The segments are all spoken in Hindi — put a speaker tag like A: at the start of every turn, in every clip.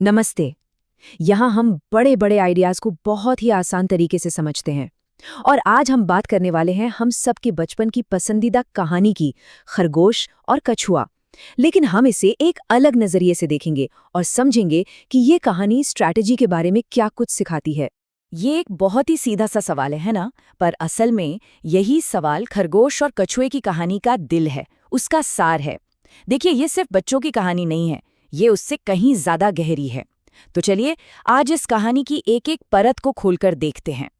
A: नमस्ते। यहाँ हम बड़े बड़े आइडियाज को बहुत ही आसान तरीके से समझते हैं और आज हम बात करने वाले हैं हम सबके बचपन की पसंदीदा कहानी की, खरगोश और कछुआ। लेकिन हम इसे एक अलग नजरिए से देखेंगे और समझेंगे कि ये कहानी स्ट्रैटेजी के बारे में क्या कुछ सिखाती है।
B: ये एक बहुत ही सीधा सा सवाल है ना? पर असल में यही सवाल खरगोश और कछुए की कहानी का दिल है, उसका सार है। देखिए, ये सिर्फ बच्चों की कहानी नहीं है, ये उससे कहीं ज्यादा गहरी है। तो चलिए आज इस कहानी की एक एक परत को खोलकर देखते हैं।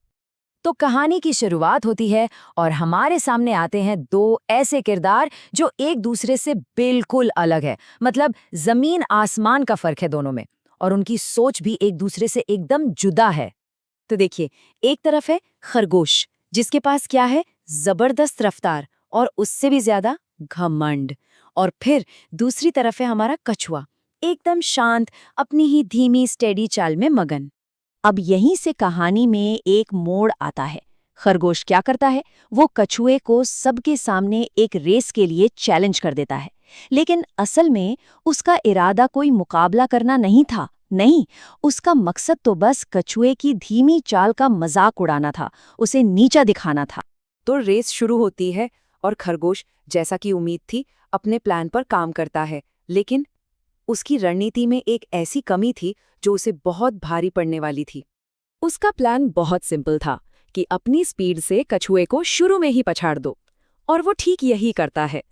B: तो कहानी की शुरुआत होती है और हमारे सामने आते हैं दो ऐसे किरदार जो एक दूसरे से बिल्कुल अलग है। मतलब जमीन आसमान का फर्क है दोनों में, और उनकी सोच भी एक दूसरे से एकदम जुदा है। तो देखिए, एक तरफ है खरगोश, जिसके पास क्या है? जबरदस्त रफ्तार और उससे भी ज्यादा घमंड। और फिर दूसरी तरफ है हमारा कछुआ, एकदम शांत, अपनी ही धीमी स्टेडी चाल में मगन।
A: अब यहीं से कहानी में एक मोड़ आता है। खरगोश क्या करता है? वो कछुए को सबके सामने एक रेस के लिए चैलेंज कर देता है। लेकिन असल में उसका इरादा कोई मुकाबला करना नहीं था। नहीं, उसका मकसद तो बस कछुए की धीमी चाल का मजाक उड़ाना था, उसे नीचा दिखाना था।
B: तो रेस शुरू होती है और खरगोश, जैसा कि उम्मीद थी, अपने प्लान पर काम करता है। लेकिन उसकी रणनीति में एक ऐसी कमी थी जो उसे बहुत भारी पड़ने वाली थी। उसका प्लान बहुत सिंपल था कि अपनी स्पीड से कछुए को शुरू में ही पछाड़ दो। और वो ठीक यही करता है।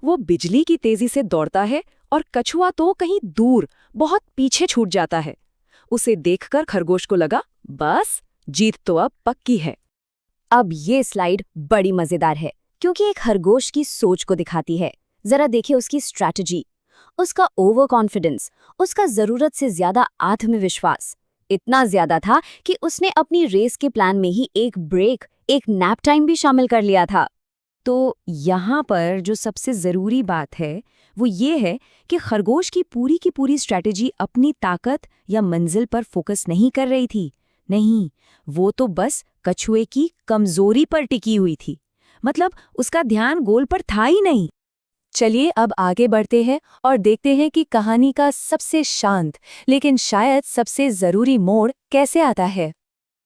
B: वो बिजली की तेजी से दौड़ता है और कछुआ तो कहीं दूर, बहुत पीछे छूट जाता है। उसे देखकर खरगोश को लगा, बस जीत तो अब पक्की है।
A: अब ये स्लाइड बड़ी मजेदार है क्योंकि एक खरगोश की सोच को दिखाती है। जरा देखिए उसकी स्ट्रैटेजी, उसका ओवर कॉन्फिडेंस, उसका जरूरत से ज्यादा आत्मविश्वास। इतना ज्यादा था कि उसने अपनी रेस के प्लान में ही एक ब्रेक, एक नैप टाइम भी शामिल कर लिया था। तो यहाँ पर जो सबसे जरूरी बात है वो ये है कि खरगोश की पूरी स्ट्रैटेजी अपनी ताकत या मंजिल पर फोकस नहीं कर रही थी। नहीं, वो तो बस कछुए की कमजोरी पर टिकी हुई थी। मतलब उसका ध्यान गोल पर था ही नहीं। चलिए अब आगे बढ़ते हैं और देखते हैं कि कहानी का सबसे शांत लेकिन शायद सबसे जरूरी मोड़ कैसे आता है।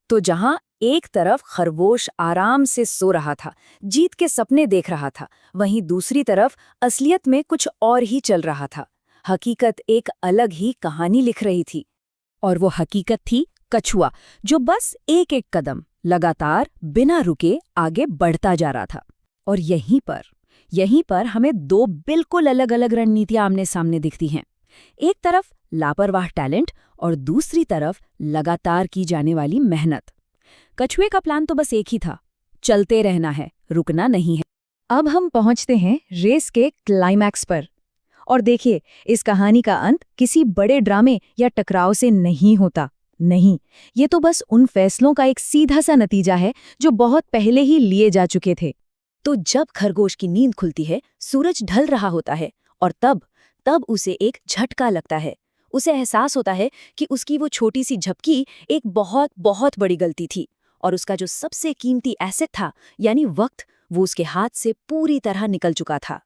B: तो जहां एक तरफ खरगोश आराम से सो रहा था, जीत के सपने देख रहा था, वहीं दूसरी तरफ असलियत में कुछ और ही चल रहा था। हकीकत एक अलग ही कहानी लिख रही थी। और वो हकीकत थी कछुआ, जो बस एक एक कदम लगातार बिना रुके आगे बढ़ता जा रहा था। और यहीं पर हमें दो बिल्कुल अलग अलग रणनीतियां आमने सामने दिखती हैं। एक तरफ लापरवाह टैलेंट और दूसरी तरफ लगातार की जाने वाली मेहनत। कछुए का प्लान तो बस एक ही था, चलते रहना है, रुकना नहीं है।
A: अब हम पहुंचते हैं रेस के क्लाइमैक्स पर। और देखिए, इस कहानी का अंत किसी बड़े ड्रामे या टकराव से नहीं होता। नहीं, ये तो बस उन फैसलों का एक सीधा सा नतीजा है जो बहुत पहले ही लिए जा चुके थे।
B: तो जब खरगोश की नींद खुलती है, सूरज ढल रहा होता है और तब उसे एक झटका लगता है। उसे एहसास होता है कि उसकी वो छोटी सी झपकी एक बहुत बहुत बड़ी गलती थी, और उसका जो सबसे कीमती एसेट था, यानी वक्त, वो उसके हाथ से पूरी तरह निकल चुका था।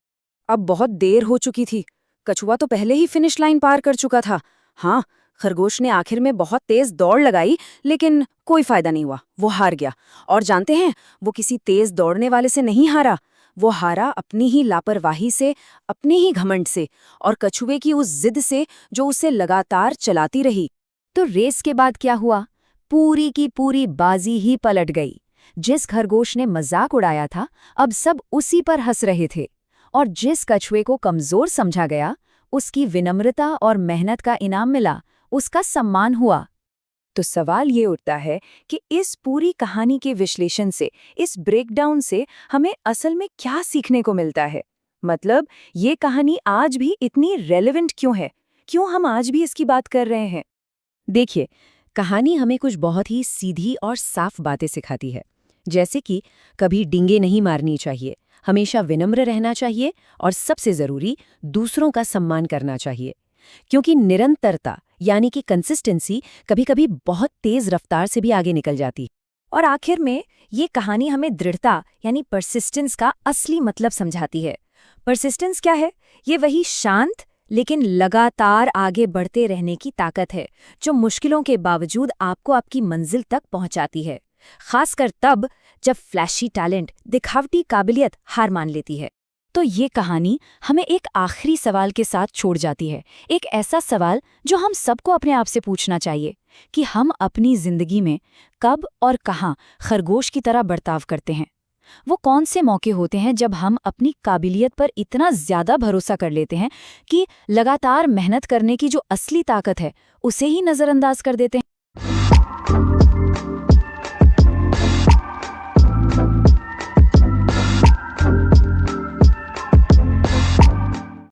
B: अब बहुत देर हो चुकी थी। कछुआ तो पहले ही फिनिश लाइन पार कर चुका था। हाँ, खरगोश ने आखिर में बहुत तेज दौड़ लगाई, लेकिन कोई फायदा नहीं हुआ, वो हार गया। और जानते हैं, वो किसी तेज दौड़ने वाले से नहीं हारा, वो हारा अपनी ही लापरवाही से, अपने ही घमंड से, और कछुए की उस जिद से जो उसे लगातार चलाती रही।
A: तो रेस के बाद क्या हुआ? पूरी की पूरी बाजी ही पलट गई। जिस खरगोश ने मजाक उड़ाया था, अब सब उसी पर हंस रहे थे। और जिस कछुए को कमजोर समझा गया, उसकी विनम्रता और मेहनत का इनाम मिला, उसका सम्मान हुआ।
B: तो सवाल ये उठता है कि इस पूरी कहानी के विश्लेषण से, इस ब्रेकडाउन से हमें असल में क्या सीखने को मिलता है? मतलब ये कहानी आज भी इतनी रेलेवेंट क्यों है? क्यों हम आज भी इसकी बात कर रहे हैं?
A: देखिए, कहानी हमें कुछ बहुत ही सीधी और साफ बातें सिखाती है। जैसे कि कभी डींगे नहीं मारनी चाहिए, हमेशा विनम्र रहना चाहिए और सबसे जरूरी, दूसरों का सम्मान करना चाहिए। क्योंकि निरंतरता यानी कि कंसिस्टेंसी कभी-कभी बहुत तेज रफ्तार से भी आगे निकल जाती है।
B: और आखिर में ये कहानी हमें दृढ़ता यानी परसिस्टेंस का असली मतलब समझाती है। परसिस्टेंस क्या है? ये वही शांत
A: लेकिन लगातार आगे बढ़ते रहने की ताकत है, जो मुश्किलों के बावजूद आपको आपकी मंजिल तक पहुंचाती है। खासकर तब जब फ्लैशी टैलेंट, दिखावटी काबिलियत हार मान लेती है। तो ये कहानी हमें एक आखिरी सवाल के साथ छोड़ जाती है, एक ऐसा सवाल जो हम सबको अपने आप से पूछना चाहिए कि हम अपनी जिंदगी में कब और कहाँ खरगोश की तरह बर्ताव करते हैं। वो कौन से मौके होते हैं जब हम अपनी काबिलियत पर इतना ज्यादा भरोसा कर लेते हैं कि लगातार मेहनत करने की जो असली ताकत है उसे ही नजरअंदाज कर देते हैं।